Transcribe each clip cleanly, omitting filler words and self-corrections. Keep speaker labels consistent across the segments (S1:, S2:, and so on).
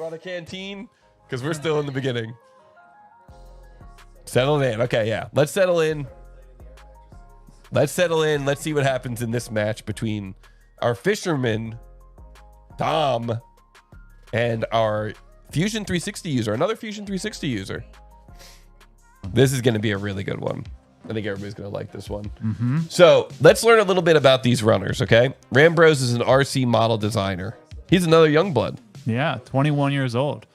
S1: brought a canteen? Because we're still in the beginning. Settle in. Okay, yeah. Let's settle in. Let's settle in. Let's see what happens in this match between our fisherman, Dom, and our Fusion360 user, another Fusion360 user. This is going to be a really good one. I think everybody's going to like this one. So let's learn a little bit about these runners, okay? Rambros is an RC model designer. He's another young blood.
S2: Yeah, 21 years old.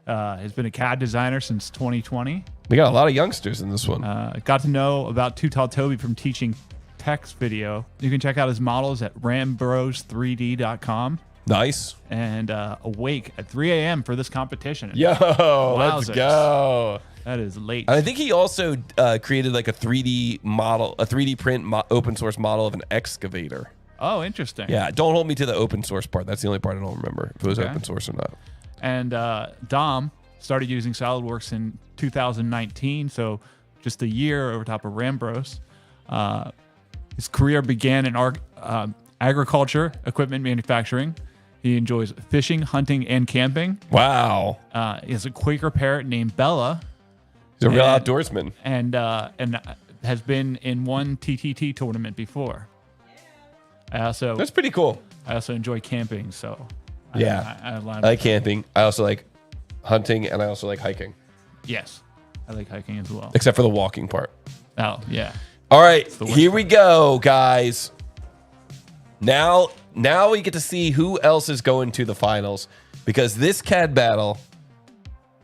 S2: Has been a CAD designer since 2020.
S1: We got a lot of youngsters in this one.
S2: Got to know about Too Tall Toby from teaching text video. You can check out his models at rambros3d.com.
S1: Nice.
S2: And awake at 3 a.m. for this competition.
S1: Yo,
S2: Wowzers.
S1: let's go.
S2: That is late.
S1: I think he also created like a 3D model, a 3D print open source model of an excavator.
S2: Oh, interesting.
S1: Yeah, don't hold me to the open source part. That's the only part I don't remember, if it was open source or not.
S2: And Dom started using SolidWorks in 2019, so just a year over top of Rambros. His career began in agriculture, equipment manufacturing. He enjoys fishing, hunting, and camping.
S1: Wow.
S2: He has a Quaker parrot named Bella.
S1: He's a real outdoorsman.
S2: And has been in one TTT tournament before.
S1: That's pretty cool.
S2: I also enjoy camping, so
S1: yeah,
S2: I
S1: like camping. I also like hunting, and I also like hiking.
S2: Yes, I like hiking as well.
S1: Except for the walking part.
S2: Oh, yeah.
S1: All right, here we go, guys. Now we get to see who else is going to the finals, because this CAD battle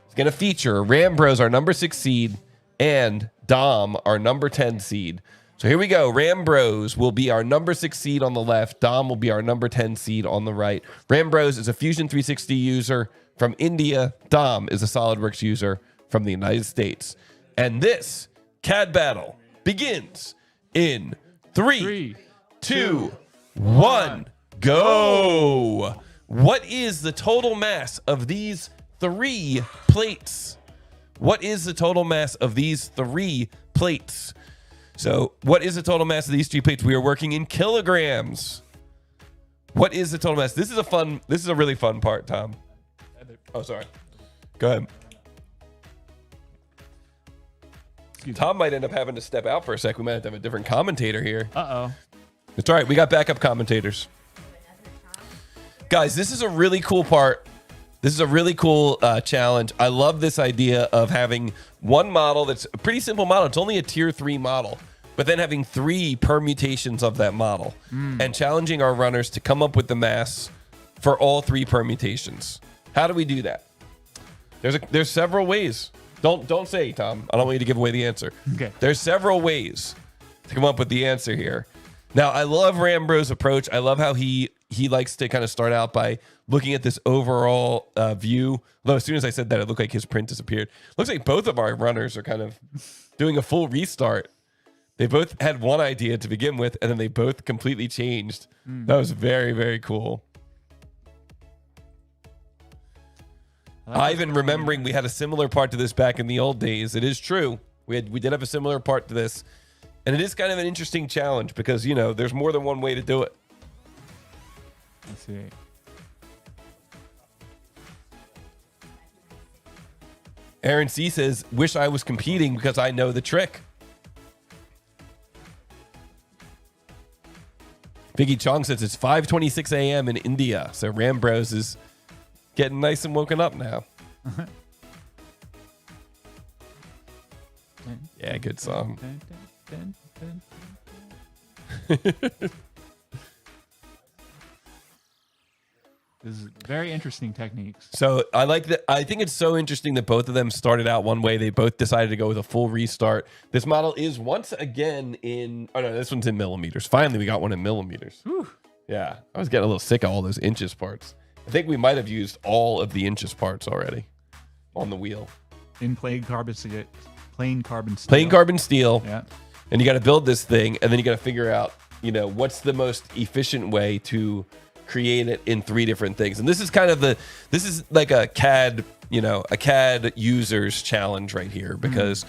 S1: is going to feature Rambros, our number 6 seed, and Dom, our number 10 seed. So here we go. Rambros will be our number 6 seed on the left. Dom will be our number 10 seed on the right. Rambros is a Fusion360 user from India. Dom is a SolidWorks user from the United States. And this CAD battle begins in 3, 2, 1, go. What is the total mass of these 3 plates? What is the total mass of these 3 plates? So what is the total mass of these 3 plates? We are working in kilograms. What is the total mass? This is a really fun part, Tom. Oh, sorry. Go ahead. Tom might end up having to step out for a sec. We might have to have a different commentator here.
S2: Uh-oh.
S1: It's all right. We got backup commentators. Guys, this is a really cool part. This is a really cool challenge. I love this idea of having one model that's a pretty simple model. It's only a tier 3 model, but then having 3 permutations of that model and challenging our runners to come up with the mass for all 3 permutations. How do we do that? There's several ways. Don't say, Tom. I don't want you to give away the answer.
S2: Okay.
S1: There's several ways to come up with the answer here. Now, I love Rambros' approach. I love how he likes to kind of start out by looking at this overall view. Although as soon as I said that, it looked like his print disappeared. Looks like both of our runners are kind of doing a full restart. They both had one idea to begin with, and then they both completely changed. That was very, very cool. Ivan remembering we had a similar part to this back in the old days. It is true. We did have a similar part to this. And it is kind of an interesting challenge because, you know, there's more than one way to do it.
S2: Let's see.
S1: Aaron C says, wish I was competing because I know the trick. Biggie Chong says it's 5:26 a.m. in India. So Rambros is getting nice and woken up now. Yeah, good song.
S2: This is very interesting techniques.
S1: So I like that. I think it's so interesting that both of them started out one way. They both decided to go with a full restart. This model is once again in, oh no, this one's in millimeters. Finally, we got one in millimeters. Whew. Yeah, I was getting a little sick of all those inches parts. I think we might have used all of the inches parts already on the wheel.
S2: In plain carbon steel. Plain
S1: carbon steel.
S2: Yeah.
S1: And you got to build this thing, and then you got to figure out, you know, what's the most efficient way to create it in 3 different things. And this is kind of this is like a CAD, you know, a CAD users challenge right here, because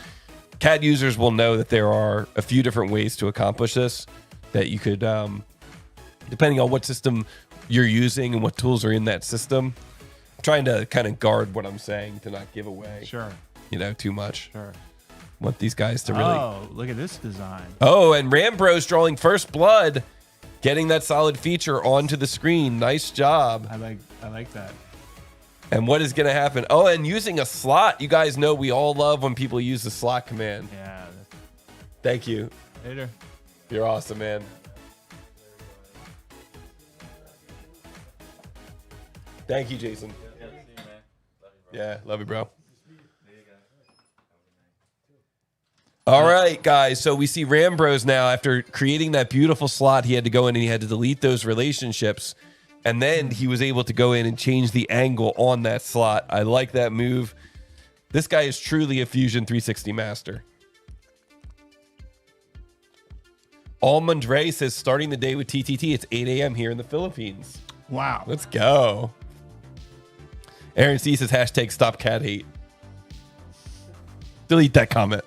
S1: CAD users will know that there are a few different ways to accomplish this, that you could, depending on what system you're using and what tools are in that system, trying to kind of guard what I'm saying to not give away,
S2: Sure.
S1: too much.
S2: Sure.
S1: Want these guys to really.
S2: Oh, look at this design.
S1: Oh, and Rambros drawing first blood, getting that solid feature onto the screen. Nice job.
S2: I like that.
S1: And what is going to happen? Oh, and using a slot. You guys know we all love when people use the slot command.
S2: Yeah.
S1: Thank you.
S2: Later.
S1: You're awesome, man. Thank you, Jason. Yeah, love you, bro. All right, guys. So we see Rambros now. After creating that beautiful slot, he had to go in and he had to delete those relationships. And then he was able to go in and change the angle on that slot. I like that move. This guy is truly a Fusion360 master. Almond Ray says, starting the day with TTT. It's 8 a.m. here in the Philippines.
S2: Wow.
S1: Let's go. Aaron C says, hashtag stop cat hate. Delete that comment.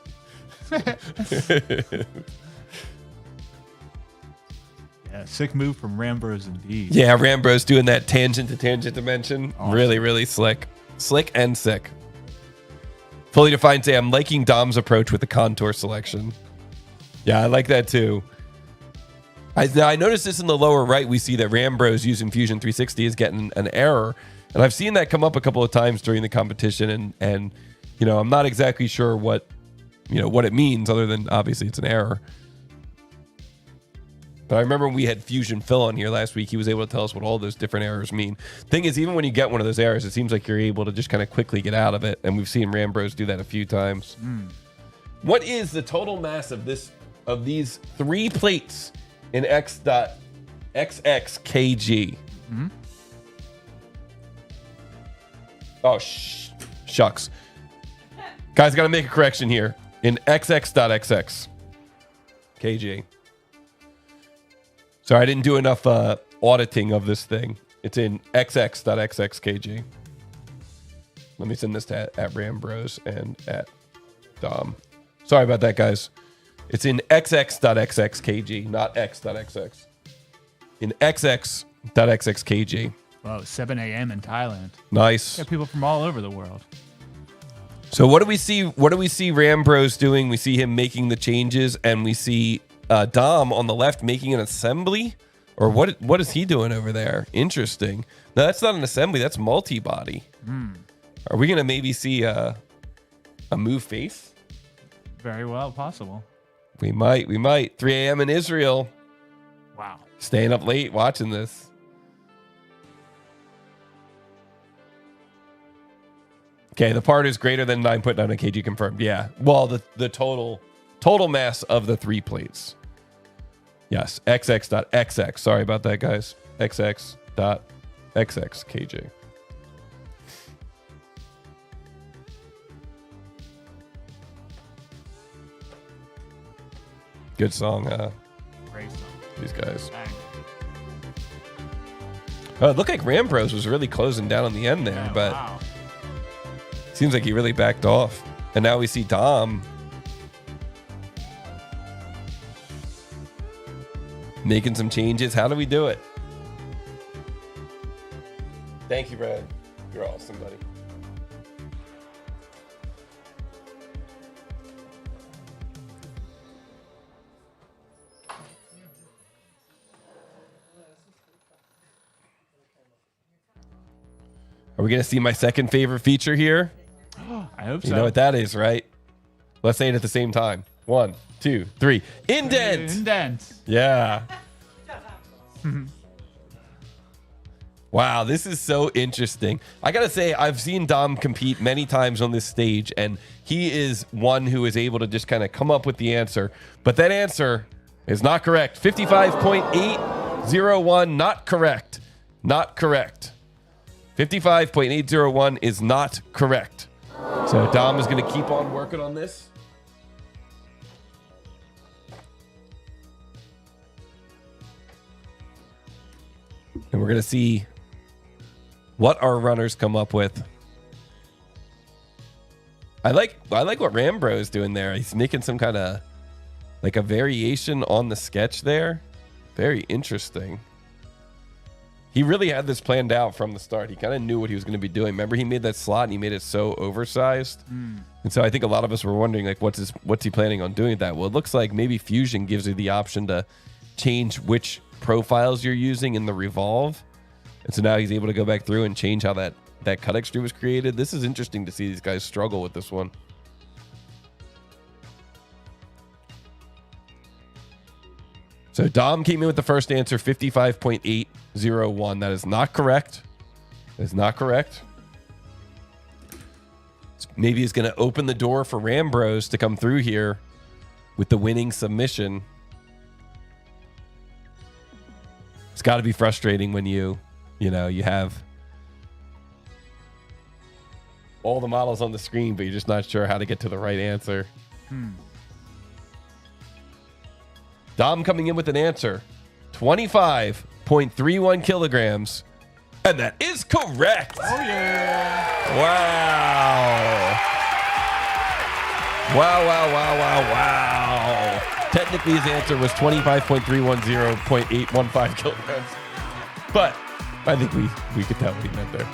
S2: Yeah, sick move from Rambros indeed.
S1: Yeah, Rambros doing that tangent to tangent dimension.
S2: Awesome.
S1: Really, really slick. Slick and sick. Fully defined say, I'm liking Dom's approach with the contour selection. Yeah, I like that too. I noticed this in the lower right. We see that Rambros using Fusion360 is getting an error. And I've seen that come up a couple of times during the competition. And I'm not exactly sure what it means other than obviously it's an error. But I remember when we had Fusion Phil on here last week, he was able to tell us what all those different errors mean. Thing is, even when you get one of those errors, it seems like you're able to just kind of quickly get out of it. And we've seen Rambros do that a few times. What is the total mass of these 3 plates in x.xx kg? Oh, shucks. Guys, got to make a correction here. In xx.xx kg. Sorry, I didn't do enough auditing of this thing. It's in xx.xx kg. Let me send this to at Rambros and at Dom. Sorry about that, guys. It's in xx.xx kg, not x.xx. In xx.xx kg.
S2: Whoa, 7 a.m. in Thailand.
S1: Nice.
S2: Got people from all over the world.
S1: So what do we see? What do we see Rambros doing? We see him making the changes, and we see Dom on the left making an assembly. Or what is he doing over there? Interesting. No, that's not an assembly. That's multi-body. Are we gonna maybe see a move face?
S2: Very well possible.
S1: We might. 3 a.m. in Israel.
S2: Wow.
S1: Staying up late watching this. Okay, the part is greater than 9.9 kg confirmed. Yeah. Well, the total mass of the 3 plates. Yes. xx.xx. Sorry about that, guys. xx.xx kg. Good song,
S2: Great song.
S1: these guys.
S2: Bang.
S1: It looked like Rambros was really closing down on the end there,
S2: Yeah,
S1: but
S2: wow.
S1: seems like he really backed off. And now we see Dom making some changes. How do we do it? Thank you, Brad. You're awesome, buddy. Are we going to see my second favorite feature here?
S2: I hope so.
S1: You know what that is, right? Let's say it at the same time. 1, 2, 3. Indent!
S2: Indent.
S1: Yeah. Wow, this is so interesting. I got to say, I've seen Dom compete many times on this stage, and he is one who is able to just kind of come up with the answer. But that answer is not correct. 55.801, not correct. Not correct. 55.801 is not correct. So Dom is going to keep on working on this. And we're going to see what our runners come up with. I like what Rambro is doing there. He's making some kind of like a variation on the sketch there. Very interesting. He really had this planned out from the start. He kind of knew what he was going to be doing. Remember, he made that slot and he made it so oversized. And so I think a lot of us were wondering, like, what's he planning on doing with that? Well, it looks like maybe Fusion gives you the option to change which profiles you're using in the revolve. And so now he's able to go back through and change how that cut extrude was created. This is interesting to see these guys struggle with this one. So Dom came in with the first answer, 55.801. That is not correct. That is not correct. So maybe he's going to open the door for Rambros to come through here with the winning submission. It's got to be frustrating when you have all the models on the screen, but you're just not sure how to get to the right answer. Dom coming in with an answer, 25.31 kilograms. And that is correct.
S2: Oh, yeah.
S1: Wow. Technically, his answer was 25.310.815 kilograms. But I think we could tell what he meant there.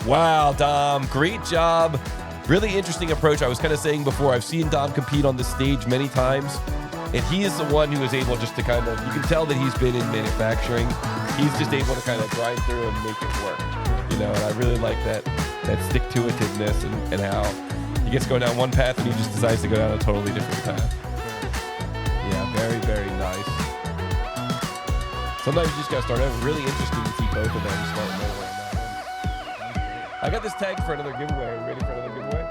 S1: Wow, Dom. Great job. Really interesting approach. I was kind of saying before, I've seen Dom compete on the stage many times. And he is the one who is able just to kind of, you can tell that he's been in manufacturing. He's just able to kind of grind through and make it work. And I really like that stick-to-itiveness and how he gets to go down one path and he just decides to go down a totally different path. Yeah, very, very nice. Sometimes you just got to start out. Really interesting to see both of them start nowhere. I got this tag for another giveaway. Are you ready for another giveaway?